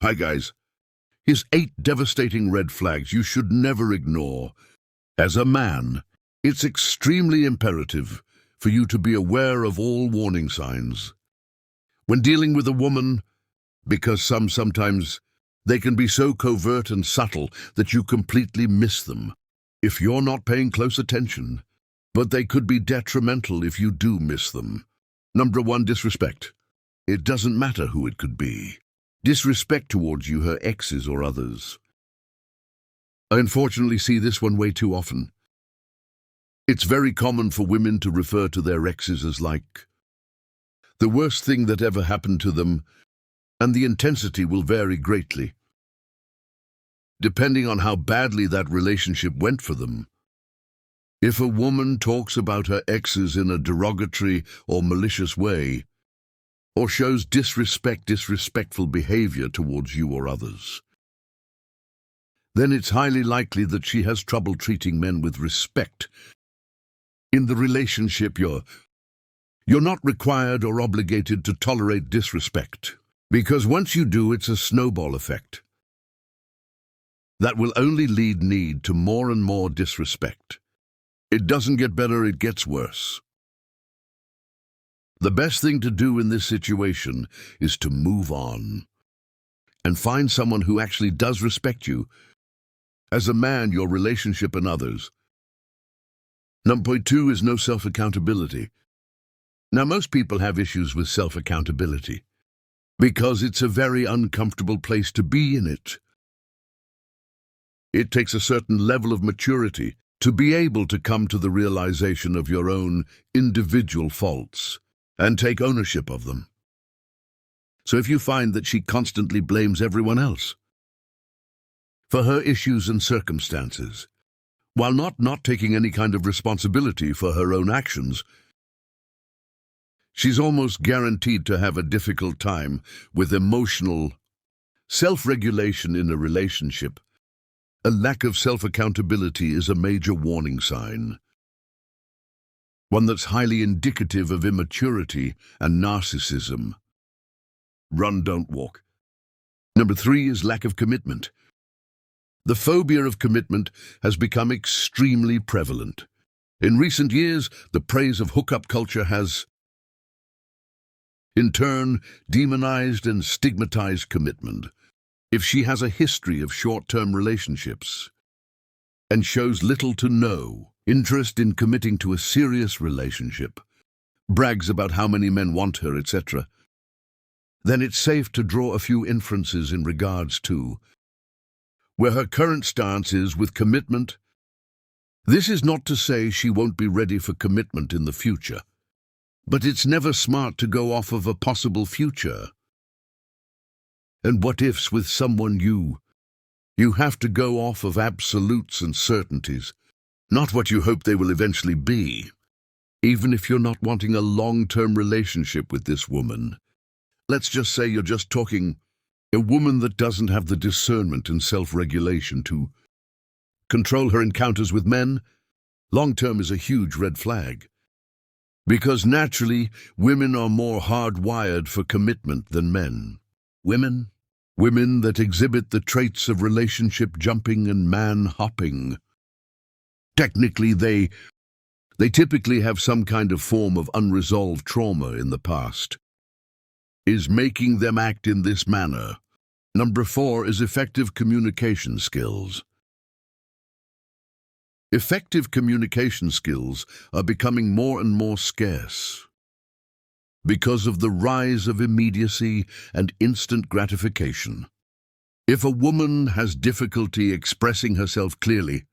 Hi guys. Here's 8 devastating red flags you should never ignore. As a man, it's extremely imperative for you to be aware of all warning signs. When dealing with a woman, because sometimes they can be so covert and subtle that you completely miss them if you're not paying close attention, but they could be detrimental if you do miss them. Number 1, disrespect. It doesn't matter who it could be. Disrespect towards you, her exes or others. I unfortunately see this one way too often. It's very common for women to refer to their exes as like the worst thing that ever happened to them, and the intensity will vary greatly, depending on how badly that relationship went for them. If a woman talks about her exes in a derogatory or malicious way, or shows disrespectful behavior towards you or others, then it's highly likely that she has trouble treating men with respect. In the relationship, you're not required or obligated to tolerate disrespect, because once you do, it's a snowball effect that will only lead to more and more disrespect. It doesn't get better, it gets worse. The best thing to do in this situation is to move on and find someone who actually does respect you as a man, your relationship, and others. Number 2 is no self-accountability. Now, most people have issues with self-accountability because it's a very uncomfortable place to be in it. It takes a certain level of maturity to be able to come to the realization of your own individual faults and take ownership of them. So if you find that she constantly blames everyone else for her issues and circumstances, while not taking any kind of responsibility for her own actions, she's almost guaranteed to have a difficult time with emotional self-regulation in a relationship. A lack of self-accountability is a major warning sign, one that's highly indicative of immaturity and narcissism. Run, don't walk. Number 3 is lack of commitment. The phobia of commitment has become extremely prevalent. In recent years, the praise of hookup culture has, in turn, demonized and stigmatized commitment. If she has a history of short-term relationships and shows little to no interest in committing to a serious relationship, brags about how many men want her, etc., then it's safe to draw a few inferences in regards to where her current stance is with commitment. This is not to say she won't be ready for commitment in the future, but it's never smart to go off of a possible future and what-ifs with someone you have to go off of absolutes and certainties, not what you hope they will eventually be, even if you're not wanting a long-term relationship with this woman. Let's just say you're just talking a woman that doesn't have the discernment and self-regulation to control her encounters with men. Long-term is a huge red flag, because naturally, women are more hardwired for commitment than men. Women that exhibit the traits of relationship jumping and man hopping. Technically, they typically have some kind of form of unresolved trauma in the past, is making them act in this manner. Number 4 is effective communication skills. Effective communication skills are becoming more and more scarce because of the rise of immediacy and instant gratification. If a woman has difficulty expressing herself clearly,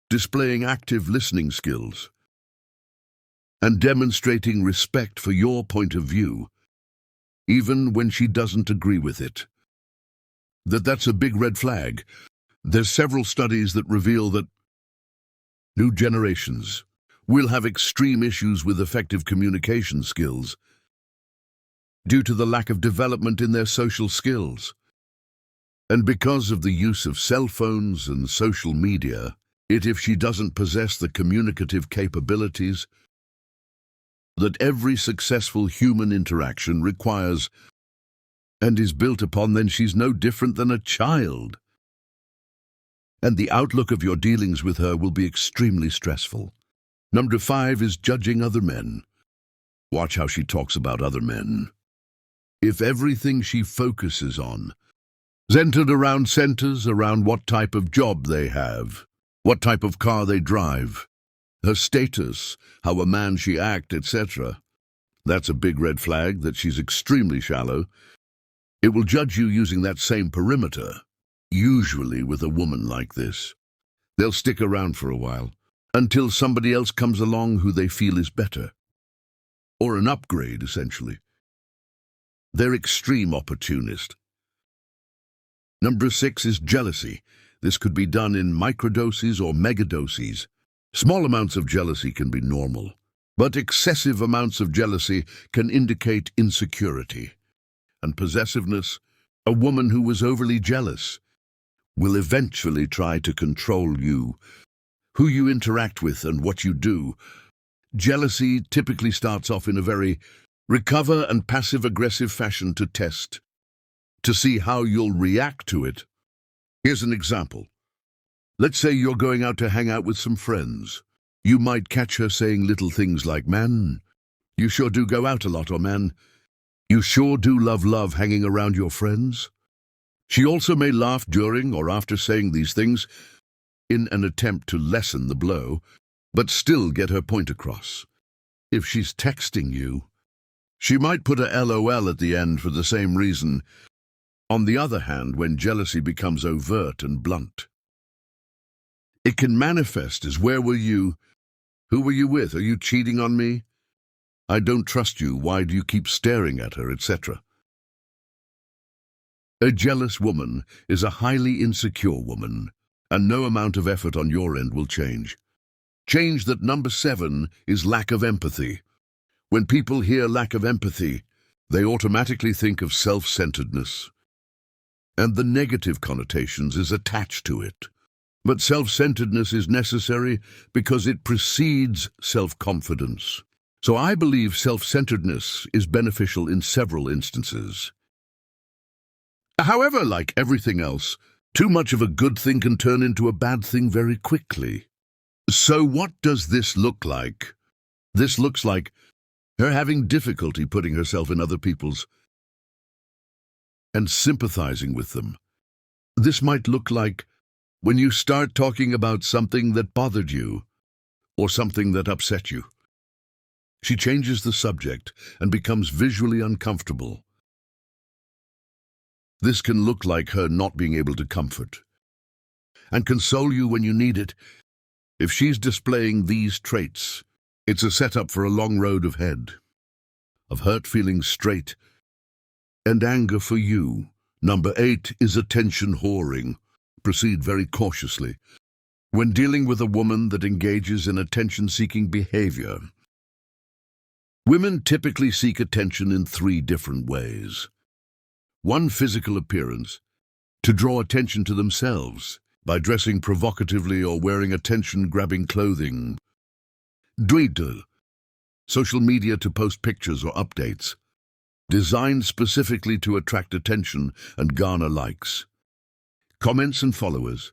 displaying active listening skills, and demonstrating respect for your point of view, even when she doesn't agree with it, that's a big red flag. There's several studies that reveal that new generations will have extreme issues with effective communication skills due to the lack of development in their social skills. And because of the use of cell phones and social media, if she doesn't possess the communicative capabilities that every successful human interaction requires, and is built upon, then she's no different than a child. And the outlook of your dealings with her will be extremely stressful. Number 5 is judging other men. Watch how she talks about other men. If everything she focuses on centers around what type of job they have, what type of car they drive, her status, how a man she act, etc., that's a big red flag that she's extremely shallow. It will judge you using that same perimeter. Usually with a woman like this, they'll stick around for a while, until somebody else comes along who they feel is better. Or an upgrade, essentially. They're extreme opportunist. Number 6 is jealousy. This could be done in microdoses or megadoses. Small amounts of jealousy can be normal, but excessive amounts of jealousy can indicate insecurity and possessiveness. A woman who was overly jealous will eventually try to control you, who you interact with and what you do. Jealousy typically starts off in a very recover and passive-aggressive fashion to see how you'll react to it. Here's an example. Let's say you're going out to hang out with some friends. You might catch her saying little things like, "Man, you sure do go out a lot," or "Man, you sure do love hanging around your friends." She also may laugh during or after saying these things in an attempt to lessen the blow, but still get her point across. If she's texting you, she might put a LOL at the end for the same reason. On the other hand, when jealousy becomes overt and blunt, it can manifest as, "Where were you? Who were you with? Are you cheating on me? I don't trust you. Why do you keep staring at her?" etc. A jealous woman is a highly insecure woman, and no amount of effort on your end will change. Change that. Number 7 is lack of empathy. When people hear lack of empathy, they automatically think of self-centeredness, and the negative connotations is attached to it. But self-centeredness is necessary because it precedes self-confidence. So I believe self-centeredness is beneficial in several instances. However, like everything else, too much of a good thing can turn into a bad thing very quickly. So what does this look like? This looks like her having difficulty putting herself in other people's and sympathizing with them. This might look like when you start talking about something that bothered you or something that upset you. She changes the subject and becomes visually uncomfortable. This can look like her not being able to comfort and console you when you need it. If she's displaying these traits, it's a setup for a long road of hurt feelings straight and anger for you. Number 8 is attention whoring. Proceed very cautiously. When dealing with a woman that engages in attention-seeking behavior, women typically seek attention in 3 different ways. 1, physical appearance, to draw attention to themselves by dressing provocatively or wearing attention-grabbing clothing. 2, social media, to post pictures or updates, designed specifically to attract attention and garner likes, comments and followers.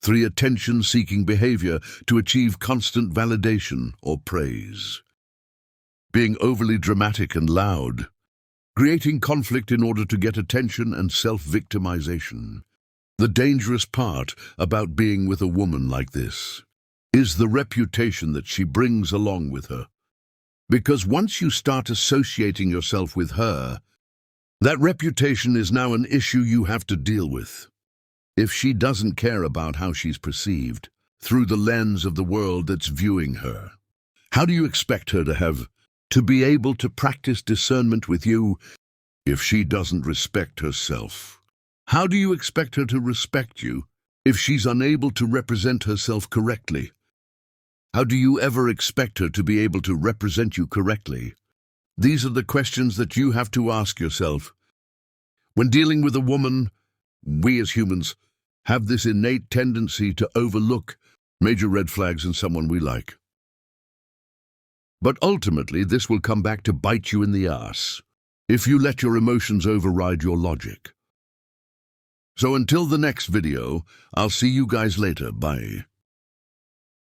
3, attention-seeking behavior to achieve constant validation or praise. Being overly dramatic and loud, creating conflict in order to get attention and self-victimization. The dangerous part about being with a woman like this is the reputation that she brings along with her. Because once you start associating yourself with her, that reputation is now an issue you have to deal with. If she doesn't care about how she's perceived through the lens of the world that's viewing her, how do you expect her to be able to practice discernment with you if she doesn't respect herself? How do you expect her to respect you if she's unable to represent herself correctly? How do you ever expect her to be able to represent you correctly? These are the questions that you have to ask yourself. When dealing with a woman, we as humans have this innate tendency to overlook major red flags in someone we like. But ultimately, this will come back to bite you in the ass. if you let your emotions override your logic. So until the next video, I'll see you guys later. Bye.